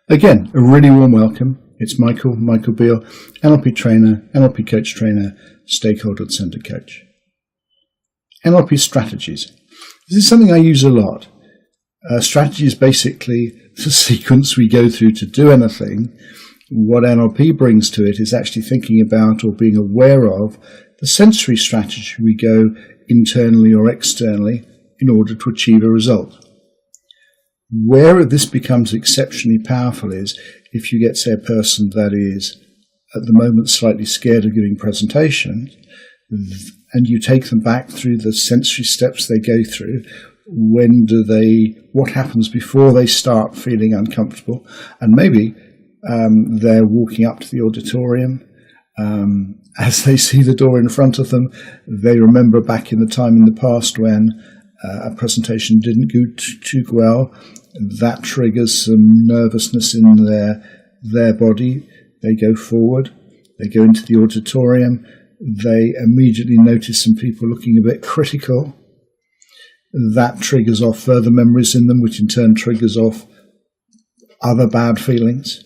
Again, a really warm welcome. It's Michael Beale, NLP trainer, NLP coach trainer, stakeholder-centered coach. NLP strategies. This is something I use a lot. Strategy is basically the sequence we go through to do anything. What NLP brings to it is actually thinking about or being aware of the sensory strategy we go internally or externally in order to achieve a result. Where this becomes exceptionally powerful is if you get, say, a person that is at the moment slightly scared of giving presentations, and you take them back through the sensory steps they go through. What happens before they start feeling uncomfortable? And maybe they're walking up to the auditorium. As they see the door in front of them, they remember back in the time in the past when a presentation didn't go too well. That triggers some nervousness in their body. They go forward. They go into the auditorium. They immediately notice some people looking a bit critical. That triggers off further memories in them, which in turn triggers off other bad feelings.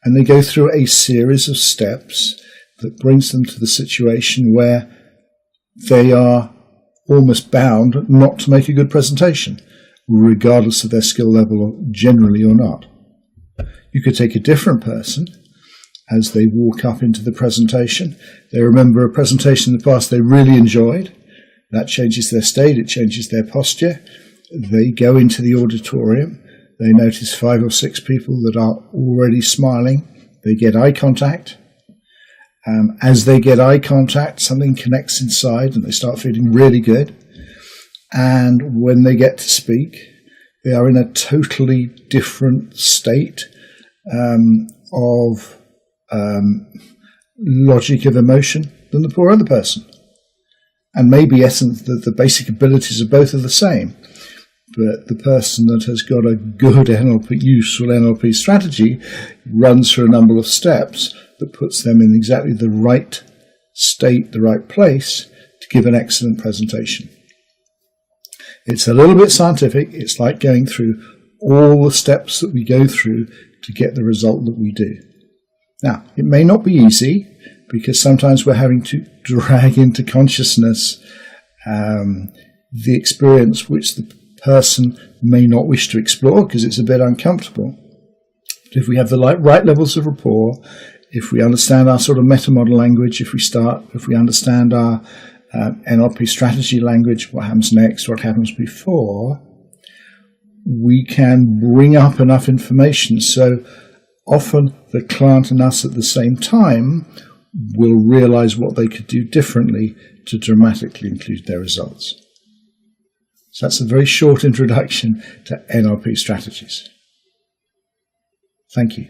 And they go through a series of steps that brings them to the situation where they are almost bound not to make a good presentation, regardless of their skill level generally or not. You could take a different person as they walk up into the presentation. They remember a presentation in the past they really enjoyed. That changes their state, it changes their posture. They go into the auditorium. They notice 5 or 6 people that are already smiling. They get eye contact. As they get eye contact, something connects inside and they start feeling really good. And when they get to speak, they are in a totally different state of logic of emotion than the poor other person. And maybe the basic abilities of both are the same. But the person that has got a good useful NLP strategy runs through a number of steps that puts them in exactly the right state, the right place to give an excellent presentation. It's a little bit scientific. It's like going through all the steps that we go through to get the result that we do. Now, it may not be easy because sometimes we're having to drag into consciousness the experience which the person may not wish to explore because it's a bit uncomfortable. But if we have the right levels of rapport, if we understand our sort of meta-model language, if we understand our NLP strategy language, what happens next, what happens before, we can bring up enough information so often the client and us at the same time will realize what they could do differently to dramatically improve their results. So that's a very short introduction to NLP strategies. Thank you.